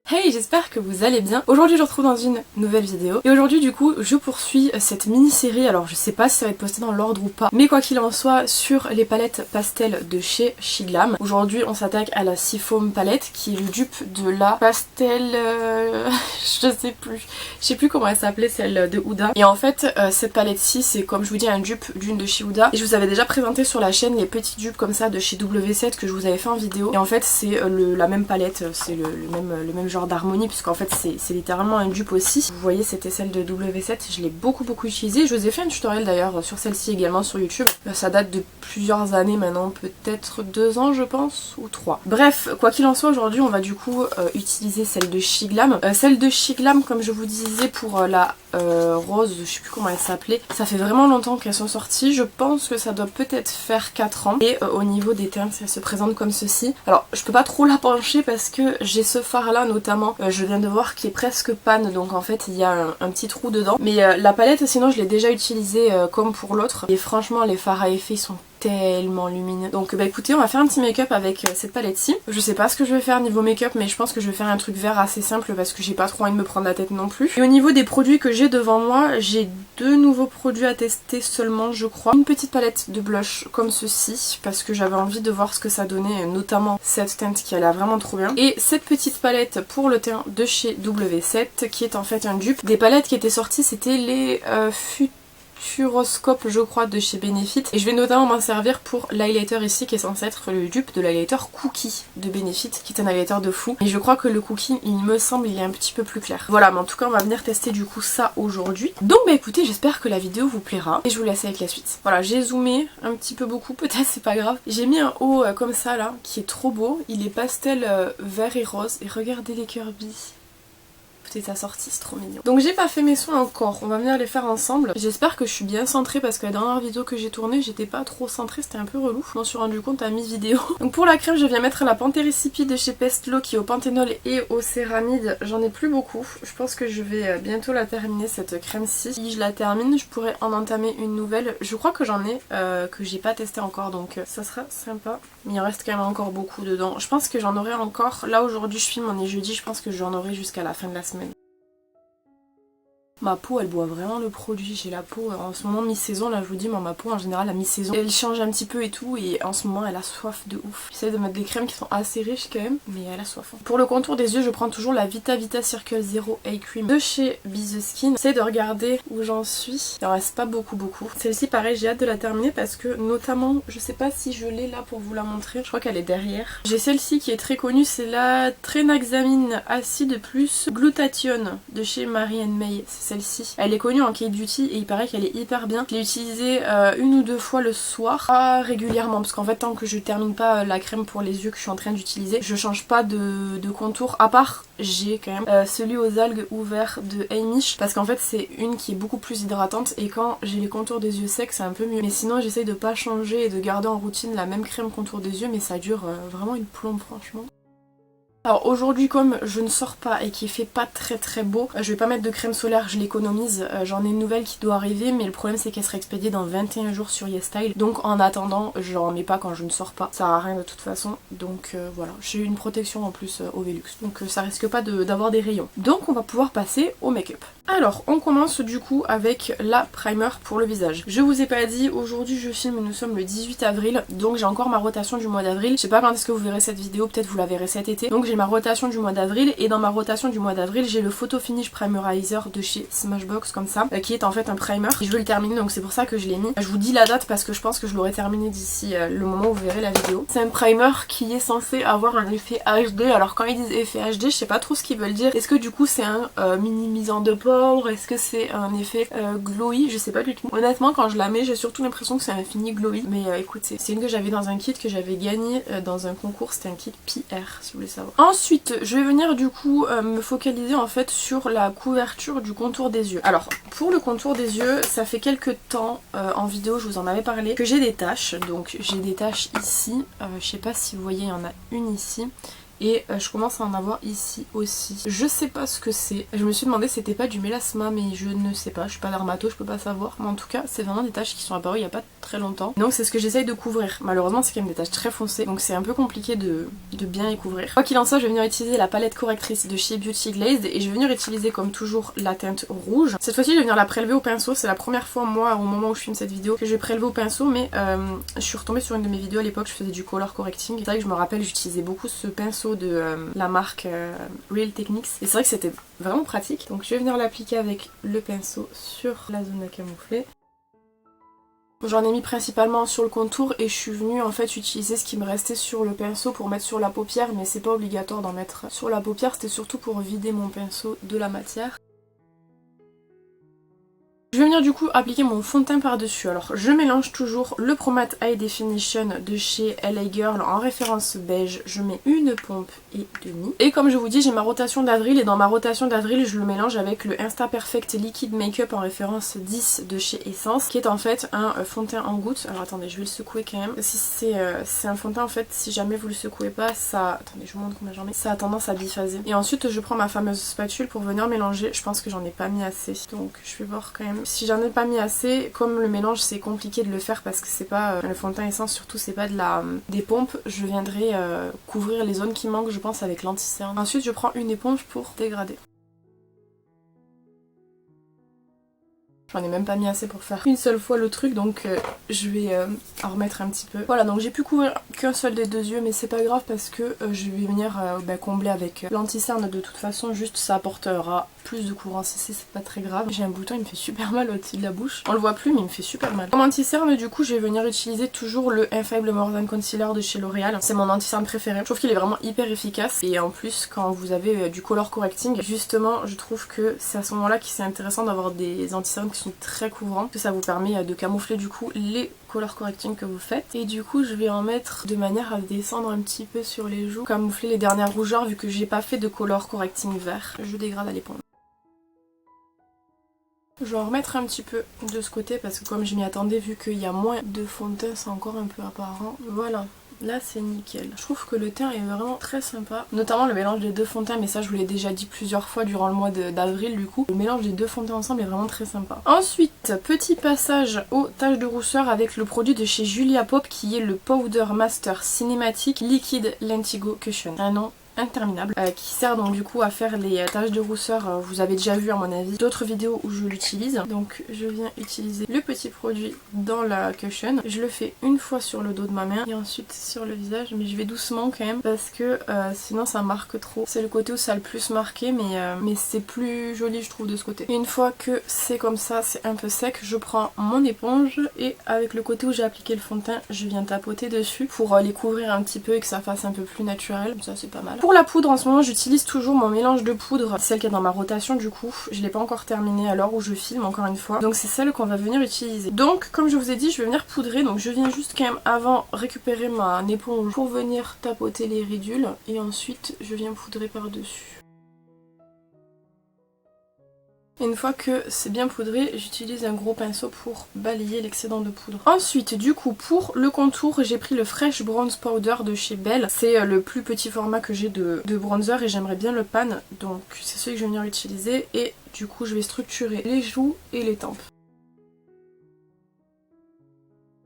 Hey, j'espère que vous allez bien. Aujourd'hui je vous retrouve dans une nouvelle vidéo. Et aujourd'hui du coup je poursuis cette mini-série. Alors je sais pas si ça va être posté dans l'ordre ou pas, mais quoi qu'il en soit, sur les palettes pastel de chez Shiglam. Aujourd'hui on s'attaque à la Seafoam palette qui est le dupe de la pastel... je sais plus comment elle s'appelait, celle de Huda. Et en fait cette palette-ci c'est comme je vous dis un dupe d'une de chez Huda. Et je vous avais déjà présenté sur la chaîne les petits dupes comme ça de chez W7 que je vous avais fait en vidéo. Et en fait c'est la même palette, c'est le même genre d'harmonie, puisqu'en fait c'est littéralement un dupe aussi. Vous voyez, c'était celle de W7, je l'ai beaucoup utilisée. Je vous ai fait un tutoriel d'ailleurs sur celle-ci également sur YouTube. Ça date de plusieurs années maintenant, peut-être 2 ans je pense, ou 3. Bref, quoi qu'il en soit, aujourd'hui on va du coup utiliser celle de Shiglam. Celle de Shiglam, comme je vous disais, pour la rose, je sais plus comment elle s'appelait, ça fait vraiment longtemps qu'elles sont sorties. Je pense que ça doit peut-être faire 4 ans. Et au niveau des teintes, elle se présente comme ceci. Alors je peux pas trop la pencher parce que j'ai ce fard là notamment, je viens de voir qui est presque panne, donc en fait il y a un petit trou dedans. Mais la palette sinon je l'ai déjà utilisée comme pour l'autre. Et franchement les fards à effet sont tellement lumineux. Donc bah écoutez, on va faire un petit make-up avec cette palette-ci. Je sais pas ce que je vais faire niveau make-up, mais je pense que je vais faire un truc vert assez simple parce que j'ai pas trop envie de me prendre la tête non plus. Et au niveau des produits que j'ai devant moi, j'ai 2 nouveaux produits à tester seulement je crois. Une petite palette de blush comme ceci parce que j'avais envie de voir ce que ça donnait, notamment cette teinte qui a l'air vraiment trop bien. Et cette petite palette pour le teint de chez W7 qui est en fait un dupe des palettes qui étaient sorties, c'était les Futuroscope je crois de chez Benefit, et je vais notamment m'en servir pour l'highlighter ici qui est censé être le dupe de l'highlighter Cookie de Benefit qui est un highlighter de fou, et je crois que le Cookie il me semble il est un petit peu plus clair. Voilà, mais en tout cas on va venir tester du coup ça aujourd'hui. Donc bah écoutez, j'espère que la vidéo vous plaira et je vous laisse avec la suite. Voilà, j'ai zoomé un petit peu beaucoup, peut-être c'est pas grave. J'ai mis un haut comme ça là qui est trop beau, il est pastel vert et rose, et regardez les Kirby. C'est sa sortie, c'est trop mignon. Donc j'ai pas fait mes soins encore, on va venir les faire ensemble. J'espère que je suis bien centrée parce que la dernière vidéo que j'ai tournée j'étais pas trop centrée, c'était un peu relou. Je m'en suis rendu compte à mi-vidéo. Donc pour la crème je viens mettre la Panthérisipie de chez Pestlo qui est au panthénol et au céramide. J'en ai plus beaucoup, je pense que je vais bientôt la terminer cette crème-ci. Si je la termine je pourrais en entamer une nouvelle. Je crois que j'en ai que j'ai pas testé encore, donc ça sera sympa. Mais il en reste quand même encore beaucoup dedans. Je pense que j'en aurai encore, là aujourd'hui je filme, on est jeudi, je pense que j'en aurai jusqu'à la fin de la semaine. Ma peau elle boit vraiment le produit, j'ai la peau en ce moment mi-saison, là je vous dis, ma peau en général à mi-saison elle change un petit peu et tout, et en ce moment elle a soif de ouf. J'essaie de mettre des crèmes qui sont assez riches quand même, mais elle a soif. Pour le contour des yeux je prends toujours la Vita Circle Zero Eye Cream de chez Be The Skin. J'essaie de regarder où j'en suis, il en reste pas beaucoup. Celle-ci pareil j'ai hâte de la terminer parce que notamment, je sais pas si je l'ai là pour vous la montrer, je crois qu'elle est derrière. J'ai celle-ci qui est très connue, c'est la Trenaxamine Acide Plus Glutathione de chez Marie May. Celle-ci. Elle est connue en Kate Beauty et il paraît qu'elle est hyper bien. Je l'ai utilisée 1 ou 2 fois le soir, pas régulièrement parce qu'en fait tant que je termine pas la crème pour les yeux que je suis en train d'utiliser, je change pas de contour, à part j'ai quand même celui aux algues ouverts de Heimish parce qu'en fait c'est une qui est beaucoup plus hydratante et quand j'ai les contours des yeux secs c'est un peu mieux. Mais sinon j'essaye de pas changer et de garder en routine la même crème contour des yeux, mais ça dure vraiment une plombe franchement. Alors aujourd'hui comme je ne sors pas et qu'il fait pas très beau, je vais pas mettre de crème solaire, je l'économise. J'en ai une nouvelle qui doit arriver, mais le problème c'est qu'elle sera expédiée dans 21 jours sur YesStyle. Donc en attendant, j'en mets pas quand je ne sors pas, ça sert à rien de toute façon. Donc voilà, j'ai une protection en plus au Velux, donc ça risque pas d'avoir des rayons. Donc on va pouvoir passer au make-up. Alors on commence du coup avec la primer pour le visage. Je vous ai pas dit, aujourd'hui je filme, nous sommes le 18 avril, donc j'ai encore ma rotation du mois d'avril. Je sais pas quand est-ce que vous verrez cette vidéo, peut-être vous la verrez cet été. Donc j'ai ma rotation du mois d'avril, et dans ma rotation du mois d'avril j'ai le Photo Finish Primerizer de chez Smashbox comme ça, qui est en fait un primer et je veux le terminer, donc c'est pour ça que je l'ai mis. Je vous dis la date parce que je pense que je l'aurai terminé d'ici le moment où vous verrez la vidéo. C'est un primer qui est censé avoir un effet HD. Alors quand ils disent effet HD, je sais pas trop ce qu'ils veulent dire. Est-ce que du coup c'est un minimisant de pores, est-ce que c'est un effet glowy, je sais pas du tout. Honnêtement quand je la mets j'ai surtout l'impression que c'est un fini glowy, mais écoute, c'est une que j'avais dans un kit que j'avais gagné dans un concours, c'était un kit PR si vous voulez savoir. Ensuite je vais venir du coup me focaliser en fait sur la couverture du contour des yeux. Alors pour le contour des yeux, ça fait quelques temps en vidéo je vous en avais parlé que j'ai des taches. Donc j'ai des taches ici, je sais pas si vous voyez, il y en a une ici et je commence à en avoir ici aussi. Je sais pas ce que c'est, je me suis demandé si c'était pas du mélasma mais je ne sais pas, je suis pas dermato, je peux pas savoir, mais en tout cas c'est vraiment des taches qui sont apparues il y a pas très longtemps. Donc c'est ce que j'essaye de couvrir. Malheureusement c'est quand même des taches très foncées donc c'est un peu compliqué de bien les couvrir. Quoi qu'il en soit, je vais venir utiliser la palette correctrice de chez Beauty Glazed et je vais venir utiliser comme toujours la teinte rouge. Cette fois-ci je vais venir la prélever au pinceau, c'est la première fois moi au moment où je filme cette vidéo que je vais prélever au pinceau, mais je suis retombée sur une de mes vidéos à l'époque, je faisais du color correcting. C'est vrai que je me rappelle j'utilisais beaucoup ce pinceau de la marque Real Techniques et c'est vrai que c'était vraiment pratique. Donc je vais venir l'appliquer avec le pinceau sur la zone à camoufler. J'en ai mis principalement sur le contour et je suis venue en fait utiliser ce qui me restait sur le pinceau pour mettre sur la paupière, mais c'est pas obligatoire d'en mettre sur la paupière, c'était surtout pour vider mon pinceau de la matière. Je vais venir du coup appliquer mon fond de teint par dessus. Alors je mélange toujours le Pro Matte High Definition de chez LA Girl en référence beige. Je mets une pompe et demi. Et comme je vous dis, j'ai ma rotation d'avril et dans ma rotation d'avril je le mélange avec le Insta Perfect Liquid Makeup en référence 10 de chez Essence, qui est en fait un fond de teint en gouttes. Alors attendez, je vais le secouer quand même. Si c'est un fond de teint en fait, si jamais vous le secouez pas, ça... Attendez, je vous montre combien j'en mets. Ça a tendance à biphaser. Et ensuite je prends ma fameuse spatule pour venir mélanger. Je pense que j'en ai pas mis assez. Donc je vais voir quand même. Si j'en ai pas mis assez, comme le mélange c'est compliqué de le faire parce que c'est pas le fond de teint essence, surtout c'est pas des pompes, je viendrai couvrir les zones qui manquent je pense avec l'anti-cerne. Ensuite je prends une éponge pour dégrader. J'en ai même pas mis assez pour faire une seule fois le truc, donc je vais en remettre un petit peu. Voilà, donc j'ai pu couvrir qu'un seul des deux yeux, mais c'est pas grave parce que je vais venir combler avec l'anti-cerne de toute façon, juste ça apportera plus de courance ici, c'est pas très grave. J'ai un bouton, il me fait super mal au-dessus de la bouche. On le voit plus mais il me fait super mal. Comme anti-cerne du coup je vais venir utiliser toujours le Infallible More Than Concealer de chez L'Oréal. C'est mon anti-cerne préféré. Je trouve qu'il est vraiment hyper efficace et en plus quand vous avez du color correcting, justement je trouve que c'est à ce moment là que c'est intéressant d'avoir des anti-cernes qui sont très couvrants, que ça vous permet de camoufler du coup les color correcting que vous faites. Et du coup je vais en mettre de manière à descendre un petit peu sur les joues, camoufler les dernières rougeurs vu que j'ai pas fait de color correcting vert. Je dégrade à l'éponge. Je vais en remettre un petit peu de ce côté parce que comme je m'y attendais, vu qu'il y a moins de fond de teint, c'est encore un peu apparent. Voilà. Là c'est nickel. Je trouve que le teint est vraiment très sympa. Notamment le mélange des deux fonds de teint, mais ça je vous l'ai déjà dit plusieurs fois durant le mois d'avril du coup. Le mélange des deux fonds de teint ensemble est vraiment très sympa. Ensuite, petit passage aux taches de rousseur avec le produit de chez Julia Pop qui est le Powder Master Cinematic Liquid Lentigo Cushion. Un nom interminable, qui sert donc du coup à faire les taches de rousseur. Vous avez déjà vu à mon avis d'autres vidéos où je l'utilise. Donc je viens utiliser le petit produit dans la cushion. Je le fais une fois sur le dos de ma main et ensuite sur le visage, mais je vais doucement quand même parce que sinon ça marque trop. C'est le côté où ça a le plus marqué, mais c'est plus joli je trouve de ce côté. Et une fois que c'est comme ça, c'est un peu sec, je prends mon éponge et avec le côté où j'ai appliqué le fond de teint, je viens tapoter dessus pour les couvrir un petit peu et que ça fasse un peu plus naturel. Ça c'est pas mal. Pour la poudre en ce moment j'utilise toujours mon mélange de poudre, celle qui est dans ma rotation du coup. Je l'ai pas encore terminée à l'heure où je filme encore une fois. Donc c'est celle qu'on va venir utiliser. Donc comme je vous ai dit je vais venir poudrer, donc je viens juste quand même avant récupérer ma éponge pour venir tapoter les ridules et ensuite je viens poudrer par dessus. Une fois que c'est bien poudré, j'utilise un gros pinceau pour balayer l'excédent de poudre. Ensuite, du coup, pour le contour, j'ai pris le Fresh Bronze Powder de chez Belle. C'est le plus petit format que j'ai de bronzer et j'aimerais bien le pan. Donc c'est celui que je vais venir utiliser. Et du coup, je vais structurer les joues et les tempes.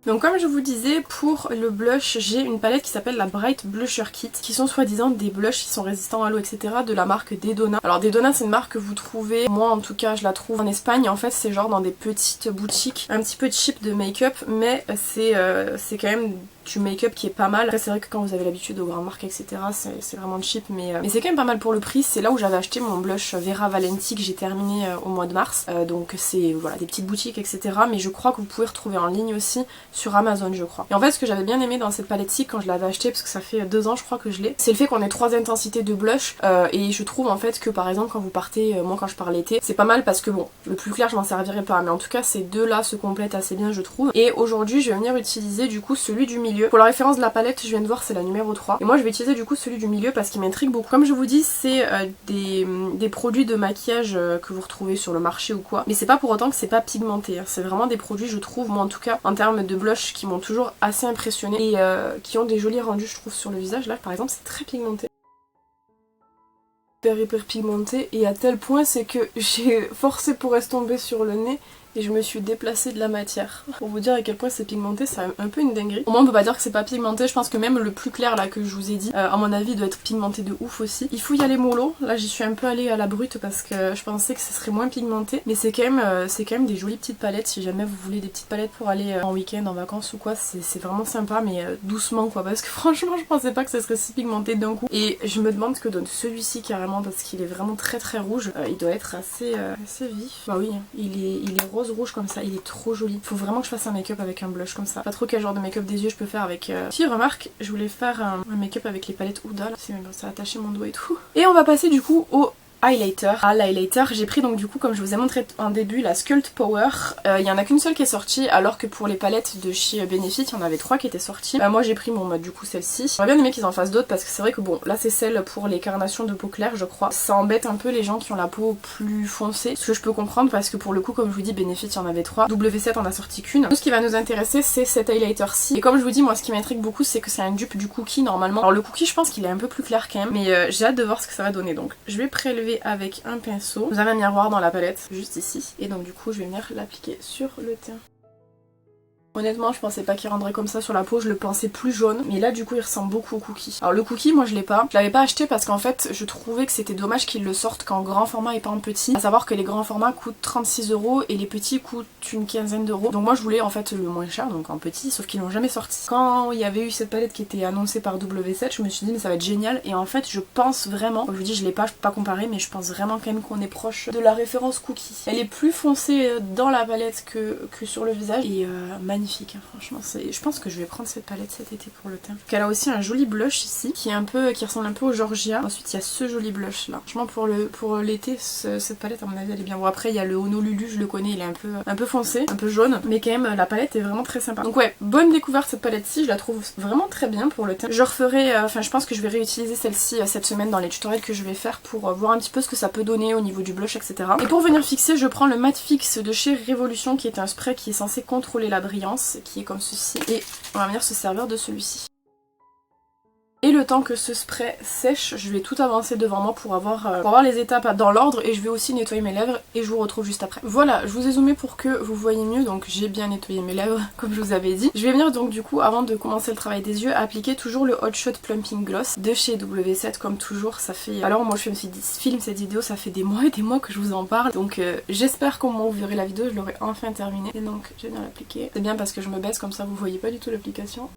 Donc comme je vous disais, pour le blush, j'ai une palette qui s'appelle la Bright Blusher Kit, qui sont soi-disant des blushs qui sont résistants à l'eau, etc. de la marque Dedona. Alors Dedona c'est une marque que vous trouvez, moi en tout cas je la trouve en Espagne, en fait c'est genre dans des petites boutiques un petit peu cheap de make-up, mais c'est quand même du make-up qui est pas mal. Après c'est vrai que quand vous avez l'habitude aux grandes marques etc c'est vraiment cheap, mais c'est quand même pas mal pour le prix. C'est là où j'avais acheté mon blush Vera Valenti que j'ai terminé au mois de mars, donc c'est voilà des petites boutiques etc, mais je crois que vous pouvez retrouver en ligne aussi sur Amazon je crois. Et en fait ce que j'avais bien aimé dans cette palette-ci quand je l'avais acheté, parce que ça fait 2 ans je crois que je l'ai, c'est le fait qu'on ait 3 intensités de blush, et je trouve en fait que par exemple quand vous partez, moi quand je pars l'été, c'est pas mal parce que bon, le plus clair je m'en servirai pas, mais en tout cas ces deux là se complètent assez bien je trouve. Et aujourd'hui je vais venir utiliser du coup celui du milieu. Pour la référence de la palette je viens de voir c'est la numéro 3, et moi je vais utiliser du coup celui du milieu parce qu'il m'intrigue beaucoup. Comme je vous dis c'est des produits de maquillage que vous retrouvez sur le marché ou quoi, mais c'est pas pour autant que c'est pas pigmenté, hein. C'est vraiment des produits je trouve, moi en tout cas en termes de blush, qui m'ont toujours assez impressionné et qui ont des jolis rendus je trouve sur le visage. Là par exemple c'est très pigmenté. hyper pigmenté et à tel point c'est que j'ai forcé pour rester tombée sur le nez et je me suis déplacée de la matière. Pour vous dire à quel point c'est pigmenté, c'est un peu une dinguerie. Au moins on peut pas dire que c'est pas pigmenté, je pense que même le plus clair là que je vous ai dit, à mon avis il doit être pigmenté de ouf aussi. Il faut y aller mollo, là j'y suis un peu allée à la brute parce que je pensais que ce serait moins pigmenté. Mais c'est quand même des jolies petites palettes si jamais vous voulez des petites palettes pour aller en week-end, en vacances ou quoi, c'est vraiment sympa mais doucement quoi parce que franchement je pensais pas que ça serait si pigmenté d'un coup. Et je me demande ce que donne celui-ci carrément parce qu'il est vraiment très rouge. Il doit être assez vif. Bah oui, hein. Il est rose-rouge comme ça, il est trop joli. Faut vraiment que je fasse un make-up avec un blush comme ça. Pas trop quel genre de make-up des yeux je peux faire avec... Si, remarque, je voulais faire un make-up avec les palettes Huda, là. Ça a attaché mon doigt et tout. Et on va passer du coup au highlighter. À l'highlighter, j'ai pris donc du coup comme je vous ai montré en début la Sculpt Power. Il y en a qu'une seule qui est sortie alors que pour les palettes de chez Benefit il y en avait 3 qui étaient sorties. Moi j'ai pris du coup celle-ci. J'aurais bien aimé qu'ils en fassent d'autres parce que c'est vrai que bon là c'est celle pour les carnations de peau claire je crois. Ça embête un peu les gens qui ont la peau plus foncée. Ce que je peux comprendre parce que pour le coup comme je vous dis Benefit il y en avait 3. W7 en a sorti qu'une. Tout ce qui va nous intéresser c'est cet highlighter-ci. Et comme je vous dis moi ce qui m'intrigue beaucoup c'est que c'est un dupe du cookie normalement. Alors le cookie je pense qu'il est un peu plus clair quand même mais j'ai hâte de voir ce que ça va donner. Donc je vais prélever avec un pinceau. Vous avez un miroir dans la palette, juste ici. Et donc du coup je vais venir l'appliquer sur le teint. Honnêtement je pensais pas qu'il rendrait comme ça sur la peau, je le pensais plus jaune, mais là du coup il ressemble beaucoup au cookie. Alors le cookie moi je l'ai pas, je l'avais pas acheté parce qu'en fait je trouvais que c'était dommage qu'ils le sortent qu'en grand format et pas en petit. À savoir que les grands formats coûtent 36 € et les petits coûtent une quinzaine d'euros. Donc moi je voulais en fait le moins cher, donc en petit, sauf qu'ils l'ont jamais sorti. Quand il y avait eu cette palette qui était annoncée par W7, je me suis dit mais ça va être génial et en fait je pense vraiment, comme je vous dis je l'ai pas, je peux pas comparer mais je pense vraiment quand même qu'on est proche de la référence cookie. Elle est plus foncée dans la palette que sur le visage et magnifique hein, franchement je pense que je vais prendre cette palette cet été pour le teint. Donc elle a aussi un joli blush ici qui ressemble un peu au Georgia. Ensuite il y a ce joli blush là. Franchement pour l'été cette palette à mon avis elle est bien. Bon après il y a le Honolulu, je le connais, il est un peu foncé, un peu jaune, mais quand même la palette est vraiment très sympa. Donc ouais, bonne découverte cette palette-ci, je la trouve vraiment très bien pour le teint. Je referai, je pense que je vais réutiliser celle-ci cette semaine dans les tutoriels que je vais faire pour voir un petit peu ce que ça peut donner au niveau du blush etc. Et pour venir fixer je prends le Matte Fix de chez Révolution qui est un spray qui est censé contrôler la brillance, qui est comme ceci, et on va venir se servir de celui-ci. Et le temps que ce spray sèche, je vais tout avancer devant moi pour avoir les étapes dans l'ordre et je vais aussi nettoyer mes lèvres et je vous retrouve juste après. Voilà, je vous ai zoomé pour que vous voyez mieux, donc j'ai bien nettoyé mes lèvres comme je vous avais dit. Je vais venir donc du coup, avant de commencer le travail des yeux, appliquer toujours le Hot Shot Plumping Gloss de chez W7 comme toujours. Ça fait... Alors moi je filme cette vidéo, ça fait des mois et des mois que je vous en parle, donc j'espère qu'au moment où vous verrez la vidéo, je l'aurai enfin terminée. Et donc je vais venir l'appliquer. C'est bien parce que je me baisse comme ça vous voyez pas du tout l'application.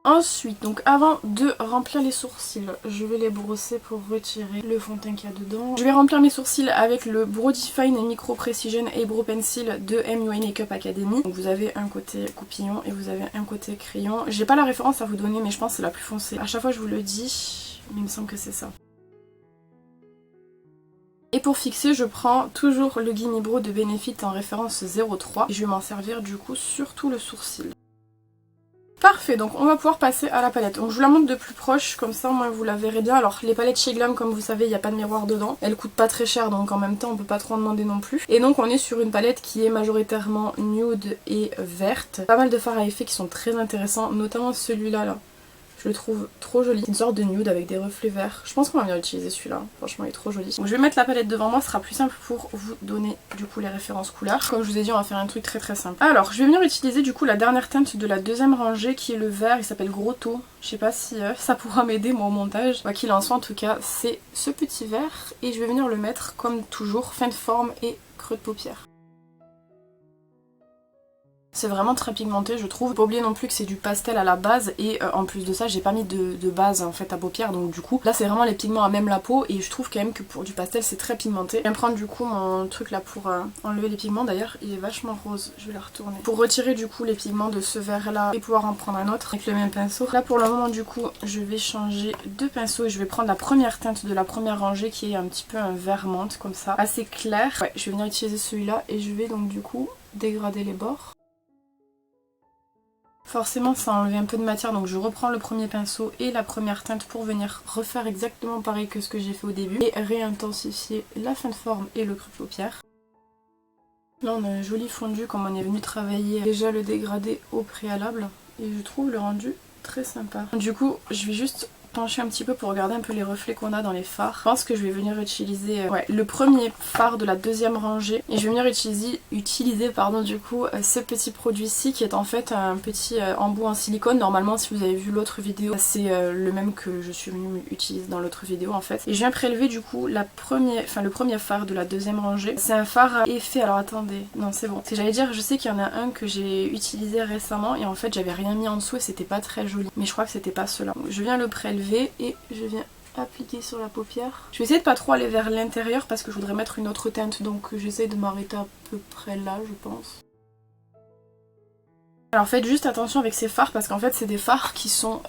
Ensuite, donc avant de remplir les sourcils, je vais les brosser pour retirer le fond de teint qu'il y a dedans. Je vais remplir mes sourcils avec le Brow-Define Micro Precision Eyebrow Pencil de MUA Makeup Academy. Donc vous avez un côté coupillon et vous avez un côté crayon. J'ai pas la référence à vous donner mais je pense que c'est la plus foncée. À chaque fois je vous le dis, mais il me semble que c'est ça. Et pour fixer, je prends toujours le Gimme Brow de Benefit en référence 03 et je vais m'en servir du coup sur tout le sourcil. Parfait, donc on va pouvoir passer à la palette. Donc je vous la montre de plus proche, comme ça au moins vous la verrez bien. Alors les palettes chez Glam, comme vous savez, il n'y a pas de miroir dedans. Elles coûtent pas très cher, donc en même temps on peut pas trop en demander non plus. Et donc on est sur une palette qui est majoritairement nude et verte. Pas mal de fards à effet qui sont très intéressants, notamment celui-là là. Je le trouve trop joli. C'est une sorte de nude avec des reflets verts. Je pense qu'on va bien utiliser celui-là. Franchement, il est trop joli. Donc je vais mettre la palette devant moi. Ce sera plus simple pour vous donner du coup les références couleurs. Comme je vous ai dit, on va faire un truc très simple. Alors, je vais venir utiliser du coup la dernière teinte de la deuxième rangée qui est le vert. Il s'appelle Grotto. Je sais pas si ça pourra m'aider moi au montage. Quoi qu'il en soit, en tout cas, c'est ce petit vert. Et je vais venir le mettre comme toujours, fin de forme et creux de paupière. C'est vraiment très pigmenté je trouve. Faut pas oublier non plus que c'est du pastel à la base et en plus de ça j'ai pas mis de base en fait à paupières, donc du coup là c'est vraiment les pigments à même la peau et je trouve quand même que pour du pastel c'est très pigmenté. Je vais prendre du coup mon truc là pour enlever les pigments, d'ailleurs il est vachement rose, je vais la retourner. Pour retirer du coup les pigments de ce vert là et pouvoir en prendre un autre avec le même pinceau. Là pour le moment du coup je vais changer de pinceau et je vais prendre la première teinte de la première rangée qui est un petit peu un vert menthe comme ça, assez clair. Ouais, je vais venir utiliser celui-là et je vais donc du coup dégrader les bords. Forcément ça a enlevé un peu de matière, donc je reprends le premier pinceau et la première teinte pour venir refaire exactement pareil que ce que j'ai fait au début et réintensifier la fin de forme et le creux de paupière. Là on a un joli fondu comme on est venu travailler déjà le dégradé au préalable et je trouve le rendu très sympa. Du coup je vais juste pencher un petit peu pour regarder un peu les reflets qu'on a dans les fards. Je pense que je vais venir utiliser le premier fard de la deuxième rangée. Et je vais venir utiliser pardon, du coup ce petit produit-ci qui est en fait un petit embout en silicone. Normalement si vous avez vu l'autre vidéo, c'est le même que je suis venue utiliser dans l'autre vidéo en fait. Et je viens prélever du coup le premier fard de la deuxième rangée. C'est un fard à effet, alors attendez, non c'est bon. J'allais dire, je sais qu'il y en a un que j'ai utilisé récemment et en fait j'avais rien mis en dessous et c'était pas très joli. Mais je crois que c'était pas cela. Donc, je viens le prélever et je viens appliquer sur la paupière. Je vais essayer de pas trop aller vers l'intérieur parce que je voudrais mettre une autre teinte, donc j'essaie de m'arrêter à peu près là je pense. Alors faites juste attention avec ces fards parce qu'en fait c'est des fards qui sont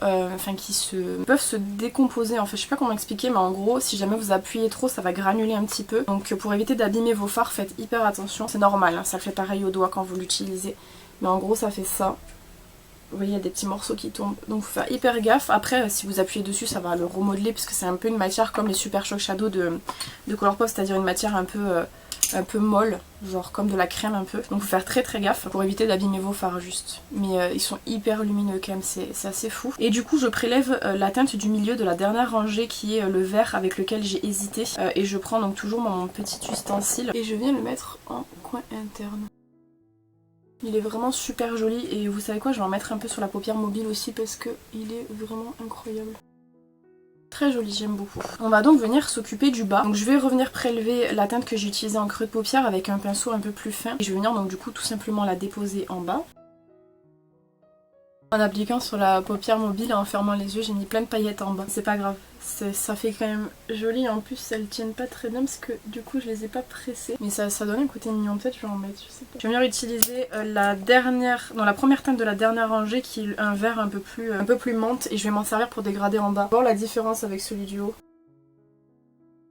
peuvent se décomposer en fait, je sais pas comment expliquer mais en gros si jamais vous appuyez trop ça va granuler un petit peu. Donc pour éviter d'abîmer vos fards faites hyper attention, c'est normal hein, ça le fait pareil au doigt quand vous l'utilisez. Mais en gros ça fait ça. Vous voyez il y a des petits morceaux qui tombent, donc faut faire hyper gaffe. Après si vous appuyez dessus ça va le remodeler puisque c'est un peu une matière comme les Super Shock Shadow de Colourpop, c'est-à-dire une matière un peu molle, genre comme de la crème un peu. Donc faut faire très gaffe pour éviter d'abîmer vos fards juste. Mais ils sont hyper lumineux quand même, c'est assez fou. Et du coup je prélève la teinte du milieu de la dernière rangée qui est le vert avec lequel j'ai hésité. Et je prends donc toujours mon petit ustensile et je viens le mettre en coin interne. Il est vraiment super joli et vous savez quoi, je vais en mettre un peu sur la paupière mobile aussi parce que il est vraiment incroyable. Très joli, j'aime beaucoup. On va donc venir s'occuper du bas. Donc je vais revenir prélever la teinte que j'ai utilisée en creux de paupière avec un pinceau un peu plus fin. Et je vais venir donc du coup tout simplement la déposer en bas. En appliquant sur la paupière mobile et en fermant les yeux, j'ai mis plein de paillettes en bas. C'est pas grave, ça fait quand même joli. En plus elles tiennent pas très bien parce que du coup je les ai pas pressées. Mais ça donne un côté mignon, peut-être je vais en mettre, je sais pas. Je vais venir utiliser la première teinte de la dernière rangée qui est un vert un peu plus menthe. Et je vais m'en servir pour dégrader en bas. Voir la différence avec celui du haut.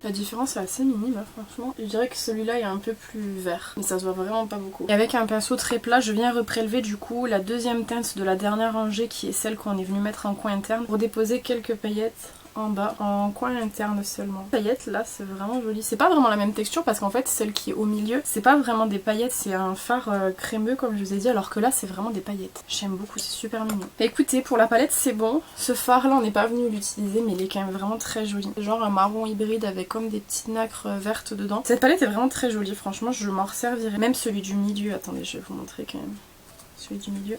La différence est assez minime hein, franchement. Je dirais que celui-là est un peu plus vert. Mais ça se voit vraiment pas beaucoup. Et avec un pinceau très plat, je viens reprélever du coup la deuxième teinte de la dernière rangée qui est celle qu'on est venu mettre en coin interne. Pour déposer quelques paillettes en bas, en coin interne seulement. Les paillettes là c'est vraiment joli. C'est pas vraiment la même texture parce qu'en fait celle qui est au milieu c'est pas vraiment des paillettes, c'est un fard crémeux comme je vous ai dit, alors que là c'est vraiment des paillettes. J'aime beaucoup, c'est super mignon. Et écoutez, pour la palette c'est bon. Ce fard là on n'est pas venu l'utiliser mais il est quand même vraiment très joli. Genre un marron hybride avec comme des petites nacres vertes dedans. Cette palette est vraiment très jolie, franchement je m'en resservirai. Même celui du milieu, attendez je vais vous montrer quand même. Celui du milieu.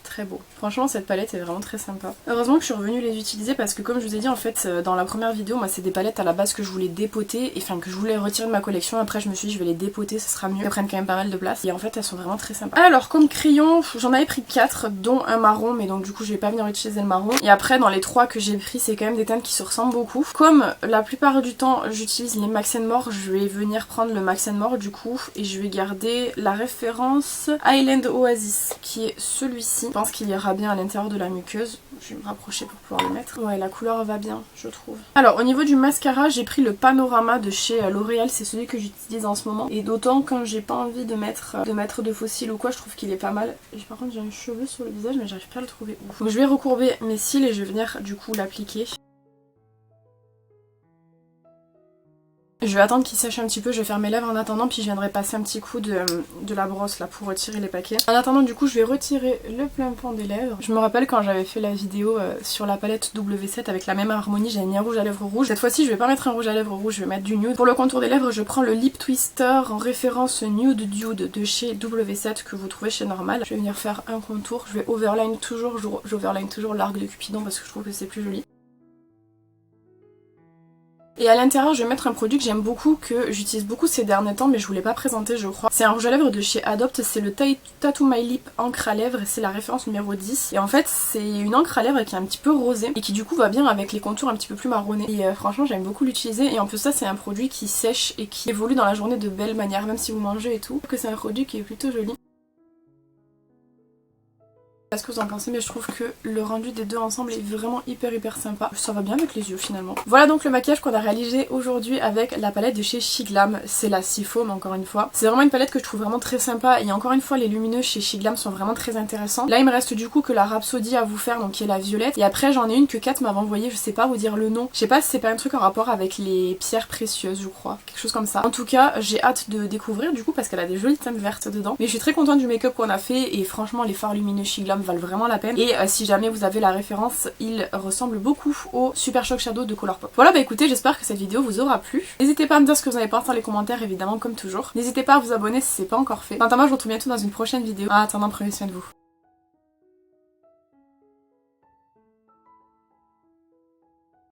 Très beau. Franchement cette palette est vraiment très sympa. Heureusement que je suis revenue les utiliser parce que comme je vous ai dit en fait dans la première vidéo moi c'est des palettes à la base que je voulais dépoter, enfin que je voulais retirer de ma collection. Après je me suis dit je vais les dépoter, ce sera mieux. Elles prennent quand même pas mal de place et en fait elles sont vraiment très sympas. Alors comme crayon j'en avais pris 4 dont un marron mais donc du coup je vais pas venir utiliser le marron. Et après dans les 3 que j'ai pris c'est quand même des teintes qui se ressemblent beaucoup. Comme la plupart du temps j'utilise les Max & More, je vais venir prendre le Max & More du coup et je vais garder la référence Island Oasis qui est celui-ci. Je pense qu'il ira bien à l'intérieur de la muqueuse. Je vais me rapprocher pour pouvoir le mettre. Ouais, la couleur va bien, je trouve. Alors, au niveau du mascara, j'ai pris le Panorama de chez L'Oréal. C'est celui que j'utilise en ce moment. Et d'autant quand j'ai pas envie de mettre de faux cils ou quoi, je trouve qu'il est pas mal. Et par contre, j'ai un cheveu sur le visage, mais j'arrive pas à le trouver où. Donc, je vais recourber mes cils et je vais venir du coup l'appliquer. Je vais attendre qu'il sèche un petit peu, je vais faire mes lèvres en attendant, puis je viendrai passer un petit coup de la brosse là pour retirer les paquets. En attendant du coup je vais retirer le plein fond des lèvres. Je me rappelle quand j'avais fait la vidéo sur la palette W7 avec la même harmonie, j'avais mis un rouge à lèvres rouge. Cette fois-ci je vais pas mettre un rouge à lèvres rouge, je vais mettre du nude. Pour le contour des lèvres je prends le Lip Twister en référence Nude Dude de chez W7 que vous trouvez chez Normal. Je vais venir faire un contour, je vais overline toujours, j'overline toujours l'arc de Cupidon parce que je trouve que c'est plus joli. Et à l'intérieur je vais mettre un produit que j'aime beaucoup, que j'utilise beaucoup ces derniers temps mais je vous l'ai pas présenté je crois. C'est un rouge à lèvres de chez Adopt, c'est le Tattoo My Lip encre à lèvres et c'est la référence numéro 10. Et en fait c'est une encre à lèvres qui est un petit peu rosée et qui du coup va bien avec les contours un petit peu plus marronnés. Et franchement j'aime beaucoup l'utiliser et en plus ça c'est un produit qui sèche et qui évolue dans la journée de belle manière même si vous mangez et tout. Je trouve que c'est un produit qui est plutôt joli. Parce que vous en pensez, mais je trouve que le rendu des deux ensemble est vraiment hyper sympa. Ça va bien avec les yeux finalement. Voilà donc le maquillage qu'on a réalisé aujourd'hui avec la palette de chez Shiglam. C'est la Seafoam encore une fois. C'est vraiment une palette que je trouve vraiment très sympa et encore une fois les lumineux chez Shiglam sont vraiment très intéressants. Là il me reste du coup que la Rhapsody à vous faire donc qui est la violette. Et après j'en ai une que Kat m'avait envoyée, je sais pas vous dire le nom. Je sais pas si c'est pas un truc en rapport avec les pierres précieuses je crois. Quelque chose comme ça. En tout cas j'ai hâte de découvrir du coup parce qu'elle a des jolies teintes vertes dedans. Mais je suis très contente du make-up qu'on a fait et franchement les fards lumineux Shiglam gamme valent vraiment la peine. Et si jamais vous avez la référence, ils ressemblent beaucoup au Super Shock Shadow de Colourpop. Voilà, bah écoutez, j'espère que cette vidéo vous aura plu. N'hésitez pas à me dire ce que vous en avez pensé dans les commentaires, évidemment, comme toujours. N'hésitez pas à vous abonner si c'est pas encore fait. Quant à moi, je vous retrouve bientôt dans une prochaine vidéo. En attendant, prenez soin de vous.